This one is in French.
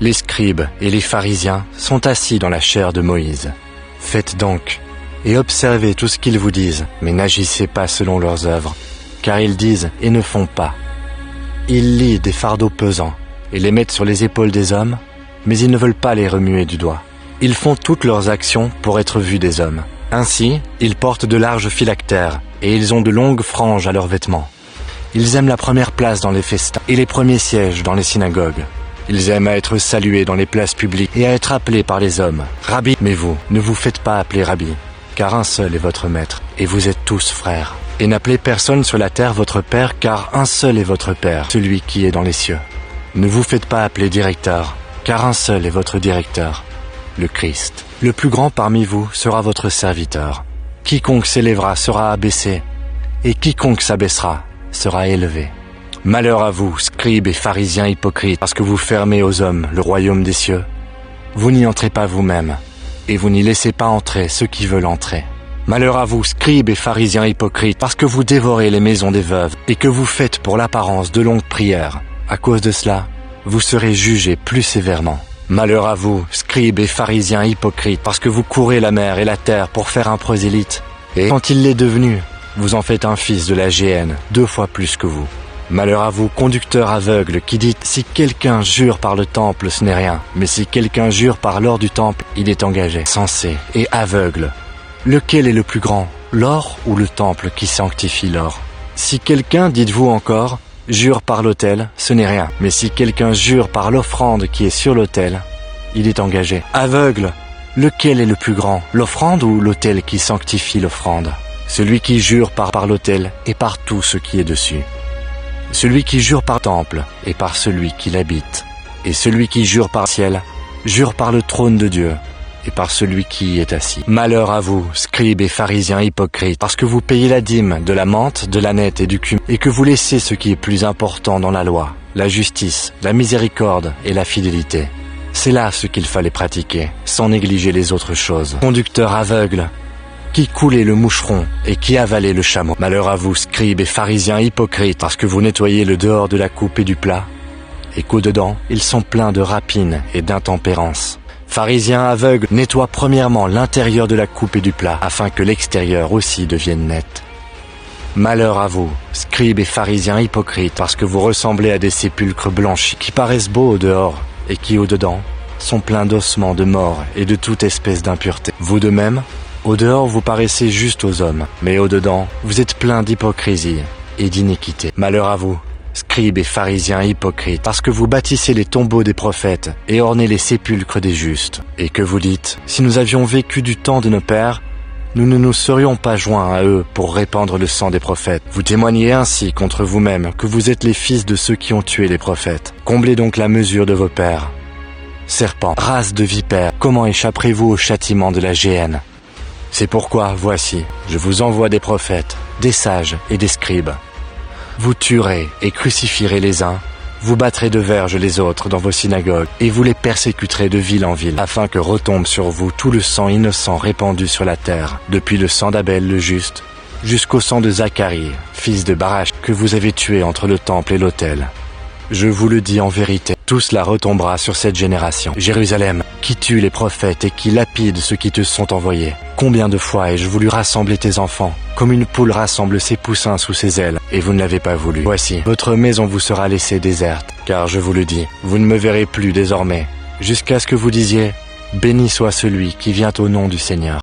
Les scribes et les pharisiens sont assis dans la chaire de Moïse. Faites donc, et observez tout ce qu'ils vous disent, mais n'agissez pas selon leurs œuvres, car ils disent et ne font pas. Ils lient des fardeaux pesants et les mettent sur les épaules des hommes, mais ils ne veulent pas les remuer du doigt. Ils font toutes leurs actions pour être vus des hommes. Ainsi, ils portent de larges phylactères et ils ont de longues franges à leurs vêtements. Ils aiment la première place dans les festins et les premiers sièges dans les synagogues. Ils aiment à être salués dans les places publiques et à être appelés par les hommes. Rabbi, mais vous, ne vous faites pas appeler Rabbi, car un seul est votre maître, et vous êtes tous frères. Et n'appelez personne sur la terre votre père, car un seul est votre père, celui qui est dans les cieux. Ne vous faites pas appeler directeur, car un seul est votre directeur, le Christ. Le plus grand parmi vous sera votre serviteur. Quiconque s'élèvera sera abaissé, et quiconque s'abaissera sera élevé. Malheur à vous, scribes et pharisiens hypocrites, parce que vous fermez aux hommes le royaume des cieux. Vous n'y entrez pas vous-même, et vous n'y laissez pas entrer ceux qui veulent entrer. Malheur à vous, scribes et pharisiens hypocrites, parce que vous dévorez les maisons des veuves, et que vous faites pour l'apparence de longues prières. À cause de cela, vous serez jugés plus sévèrement. Malheur à vous, scribes et pharisiens hypocrites, parce que vous courez la mer et la terre pour faire un prosélyte. Et quand il l'est devenu, vous en faites un fils de la géhenne, 2 fois plus que vous. Malheur à vous, conducteurs aveugles, qui dites « Si quelqu'un jure par le temple, ce n'est rien. Mais si quelqu'un jure par l'or du temple, il est engagé. » Sensé et aveugle. Lequel est le plus grand, l'or ou le temple qui sanctifie l'or? Si quelqu'un, dites-vous encore, jure par l'autel, ce n'est rien. Mais si quelqu'un jure par l'offrande qui est sur l'autel, il est engagé. Aveugle, lequel est le plus grand, l'offrande ou l'autel qui sanctifie l'offrande? Celui qui jure par l'autel et par tout ce qui est dessus. Celui qui jure par le temple et par celui qui l'habite. Et celui qui jure par le ciel, jure par le trône de Dieu et par celui qui y est assis. Malheur à vous, scribes et pharisiens hypocrites, parce que vous payez la dîme de la menthe, de l'âneth et du cumin, et que vous laissez ce qui est plus important dans la loi, la justice, la miséricorde et la fidélité. C'est là ce qu'il fallait pratiquer, sans négliger les autres choses. Conducteur aveugle, qui coulait le moucheron et qui avalait le chameau. Malheur à vous, scribes et pharisiens hypocrites, parce que vous nettoyez le dehors de la coupe et du plat, et qu'au-dedans, ils sont pleins de rapine et d'intempérance. Pharisiens aveugles, nettoient premièrement l'intérieur de la coupe et du plat, afin que l'extérieur aussi devienne net. Malheur à vous, scribes et pharisiens hypocrites, parce que vous ressemblez à des sépulcres blanchis, qui paraissent beaux au dehors, et qui au-dedans, sont pleins d'ossements de mort et de toute espèce d'impureté. Vous de même, au dehors, vous paraissez juste aux hommes, mais au-dedans, vous êtes plein d'hypocrisie et d'iniquité. Malheur à vous, scribes et pharisiens hypocrites, parce que vous bâtissez les tombeaux des prophètes et ornez les sépulcres des justes, et que vous dites, si nous avions vécu du temps de nos pères, nous ne nous serions pas joints à eux pour répandre le sang des prophètes. Vous témoignez ainsi contre vous-même que vous êtes les fils de ceux qui ont tué les prophètes. Comblez donc la mesure de vos pères. Serpents, race de vipères, comment échapperez-vous au châtiment de la géhenne? C'est pourquoi, voici, je vous envoie des prophètes, des sages et des scribes. Vous tuerez et crucifierez les uns, vous battrez de verges les autres dans vos synagogues, et vous les persécuterez de ville en ville, afin que retombe sur vous tout le sang innocent répandu sur la terre, depuis le sang d'Abel le juste, jusqu'au sang de Zacharie, fils de Barach, que vous avez tué entre le temple et l'autel. Je vous le dis en vérité, tout cela retombera sur cette génération. Jérusalem, qui tue les prophètes et qui lapide ceux qui te sont envoyés. Combien de fois ai-je voulu rassembler tes enfants, comme une poule rassemble ses poussins sous ses ailes, et vous ne l'avez pas voulu. Voici, votre maison vous sera laissée déserte, car je vous le dis, vous ne me verrez plus désormais, jusqu'à ce que vous disiez, béni soit celui qui vient au nom du Seigneur.